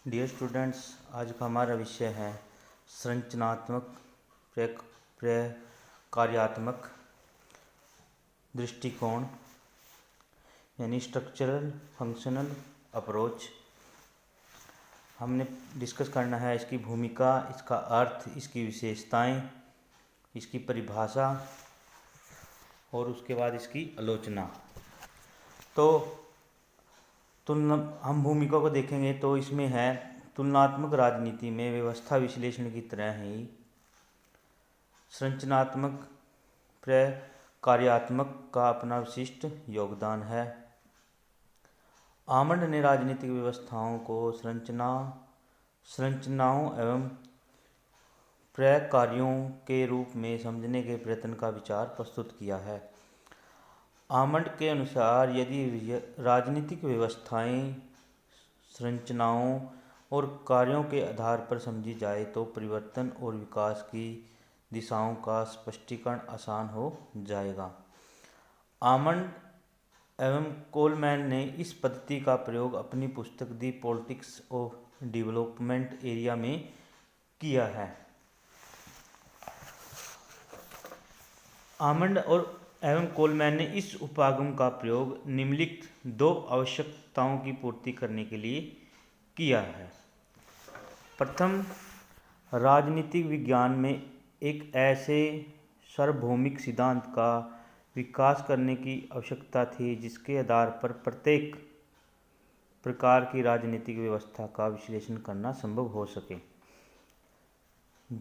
Dear students, आज का हमारा विषय है संरचनात्मक कार्यात्मक दृष्टिकोण यानी स्ट्रक्चरल फंक्शनल अप्रोच। हमने डिस्कस करना है इसकी भूमिका, इसका अर्थ, इसकी विशेषताएं, इसकी परिभाषा और उसके बाद इसकी आलोचना। तो हम भूमिका को देखेंगे तो इसमें है तुलनात्मक राजनीति में व्यवस्था विश्लेषण की तरह ही संरचनात्मक कार्यात्मक का अपना विशिष्ट योगदान है। आमंड ने राजनीतिक व्यवस्थाओं को संरचनाओं एवं प्रकार्यों के रूप में समझने के प्रयत्न का विचार प्रस्तुत किया है। आमंड के अनुसार यदि राजनीतिक व्यवस्थाएं संरचनाओं और कार्यों के आधार पर समझी जाए तो परिवर्तन और विकास की दिशाओं का स्पष्टीकरण आसान हो जाएगा। आमंड एवं कोलमैन ने इस पद्धति का प्रयोग अपनी पुस्तक दी पॉलिटिक्स ऑफ डेवलपमेंट एरिया में किया है। आमंड और एवं कोलमैन ने इस उपागम का प्रयोग निम्नलिखित दो आवश्यकताओं की पूर्ति करने के लिए किया है। प्रथम, राजनीतिक विज्ञान में एक ऐसे सार्वभौमिक सिद्धांत का विकास करने की आवश्यकता थी जिसके आधार पर प्रत्येक प्रकार की राजनीतिक व्यवस्था का विश्लेषण करना संभव हो सके।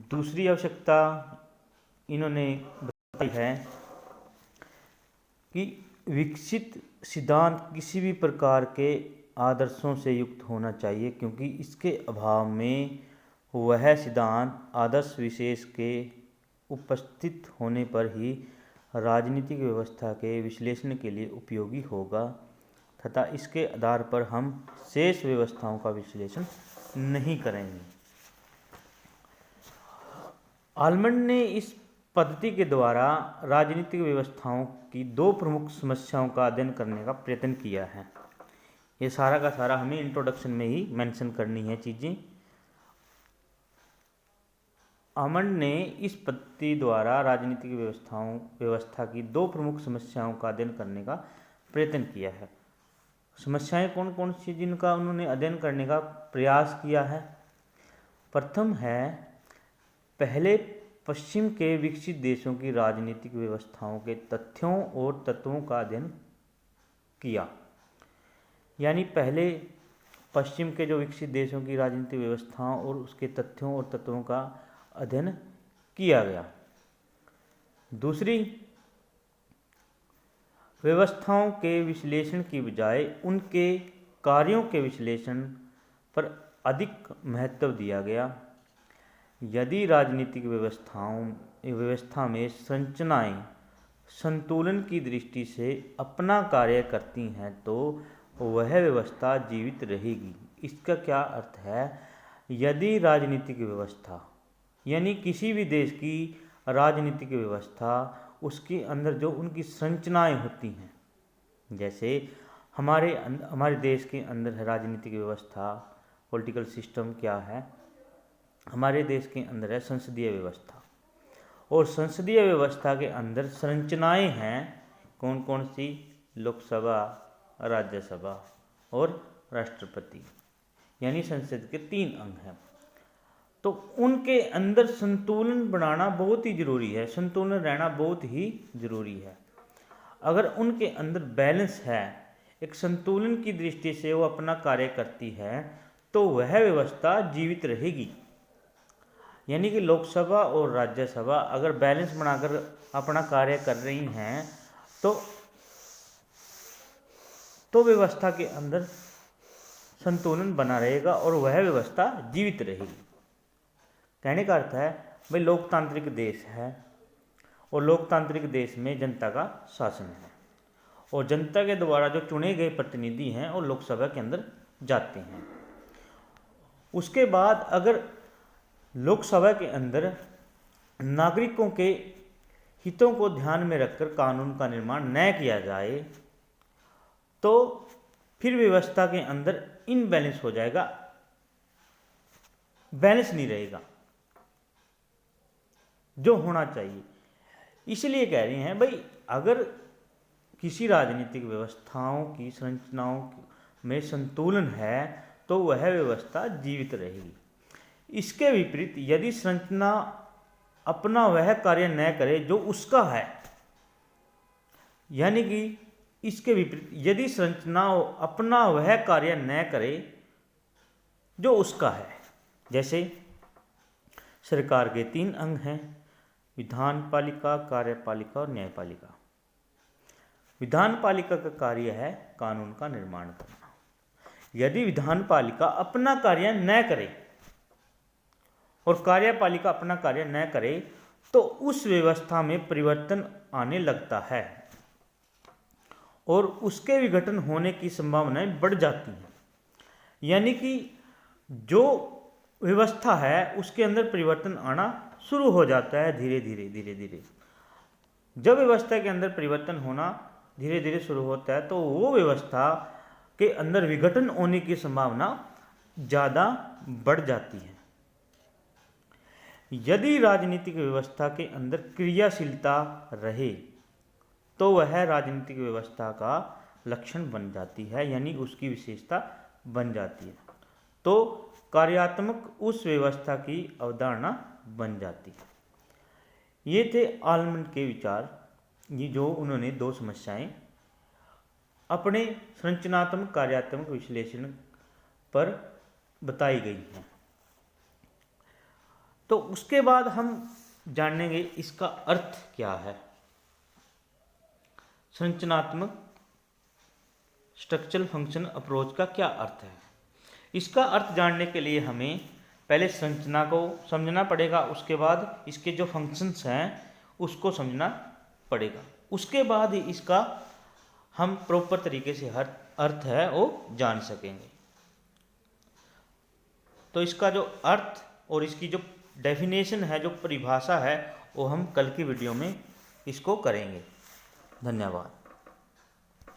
दूसरी आवश्यकता इन्होंने बताई है कि विकसित सिद्धांत किसी भी प्रकार के आदर्शों से युक्त होना चाहिए, क्योंकि इसके अभाव में वह सिद्धांत आदर्श विशेष के उपस्थित होने पर ही राजनीतिक व्यवस्था के विश्लेषण के लिए उपयोगी होगा तथा इसके आधार पर हम शेष व्यवस्थाओं का विश्लेषण नहीं करेंगे। आमंड ने इस पद्धति के द्वारा राजनीतिक व्यवस्थाओं की दो प्रमुख समस्याओं का अध्ययन करने का प्रयत्न किया है। ये सारा का सारा हमें इंट्रोडक्शन में ही मेंशन करनी है चीज़ें। आमंड ने इस पद्धति द्वारा राजनीतिक व्यवस्था की दो प्रमुख समस्याओं का अध्ययन करने का प्रयत्न किया है। समस्याएं कौन कौन सी जिनका उन्होंने अध्ययन करने का प्रयास किया है? प्रथम है, पहले पश्चिम के विकसित देशों की राजनीतिक व्यवस्थाओं के तथ्यों और तत्वों का अध्ययन किया। यानी पहले पश्चिम के जो विकसित देशों की राजनीतिक व्यवस्थाओं और उसके तथ्यों और तत्वों का अध्ययन किया गया। दूसरी, व्यवस्थाओं के विश्लेषण की बजाय उनके कार्यों के विश्लेषण पर अधिक महत्व दिया गया। यदि राजनीतिक व्यवस्था में संरचनाएं संतुलन की दृष्टि से अपना कार्य करती हैं तो वह व्यवस्था जीवित रहेगी। इसका क्या अर्थ है? यदि राजनीतिक व्यवस्था यानी किसी भी देश की राजनीतिक व्यवस्था, उसके अंदर जो उनकी संरचनाएं होती हैं, जैसे हमारे देश के अंदर है राजनीतिक व्यवस्था, पॉलिटिकल सिस्टम क्या है, हमारे देश के अंदर है संसदीय व्यवस्था, और संसदीय व्यवस्था के अंदर संरचनाएं हैं कौन कौन सी? लोकसभा, राज्यसभा और राष्ट्रपति, यानी संसद के 3 अंग हैं। तो उनके अंदर संतुलन बनाना बहुत ही जरूरी है, संतुलन रहना बहुत ही जरूरी है। अगर उनके अंदर बैलेंस है, एक संतुलन की दृष्टि से वो अपना कार्य करती है, तो वह व्यवस्था जीवित रहेगी। यानी कि लोकसभा और राज्यसभा अगर बैलेंस बनाकर अपना कार्य कर रही हैं तो व्यवस्था के अंदर संतुलन बना रहेगा और वह व्यवस्था जीवित रहेगी। कहने का अर्थ है भाई, लोकतांत्रिक देश है और लोकतांत्रिक देश में जनता का शासन है और जनता के द्वारा जो चुने गए प्रतिनिधि हैं वो लोकसभा के अंदर जाते हैं। उसके बाद अगर लोकसभा के अंदर नागरिकों के हितों को ध्यान में रखकर कानून का निर्माण न किया जाए तो फिर व्यवस्था के अंदर इनबैलेंस हो जाएगा, बैलेंस नहीं रहेगा जो होना चाहिए। इसलिए कह रहे हैं भाई, अगर किसी राजनीतिक व्यवस्थाओं की संरचनाओं में संतुलन है तो वह व्यवस्था जीवित रहेगी। इसके विपरीत यदि संरचना अपना वह कार्य न करे जो उसका है, यानी कि इसके विपरीत यदि संरचना अपना वह कार्य न करे जो उसका है, जैसे सरकार के 3 अंग हैं, विधान पालिका, कार्यपालिका और न्यायपालिका। विधान पालिका का कार्य है कानून का निर्माण करना। यदि विधान पालिका अपना कार्य न करे और कार्यपालिका अपना कार्य न करे तो उस व्यवस्था में परिवर्तन आने लगता है और उसके विघटन होने की संभावनाएं बढ़ जाती हैं। यानी कि जो व्यवस्था है उसके अंदर परिवर्तन आना शुरू हो जाता है धीरे धीरे। जब व्यवस्था के अंदर परिवर्तन होना धीरे धीरे शुरू होता है तो वो व्यवस्था के अंदर विघटन होने की संभावना ज़्यादा बढ़ जाती है। यदि राजनीतिक व्यवस्था के अंदर क्रियाशीलता रहे तो वह राजनीतिक व्यवस्था का लक्षण बन जाती है, यानी उसकी विशेषता बन जाती है। तो कार्यात्मक उस व्यवस्था की अवधारणा बन जाती है। ये थे आलमंड के विचार, ये जो उन्होंने 2 समस्याएं अपने संरचनात्मक कार्यात्मक विश्लेषण पर बताई गई हैं। तो उसके बाद हम जानेंगे इसका अर्थ क्या है। संरचनात्मक स्ट्रक्चरल फंक्शन अप्रोच का क्या अर्थ है। इसका अर्थ जानने के लिए हमें पहले संरचना को समझना पड़ेगा, उसके बाद इसके जो फंक्शंस हैं उसको समझना पड़ेगा, उसके बाद ही इसका हम प्रॉपर तरीके से हर अर्थ है वो जान सकेंगे। तो इसका जो अर्थ और इसकी जो डेफिनेशन है, जो परिभाषा है, वो हम कल की वीडियो में इसको करेंगे। धन्यवाद।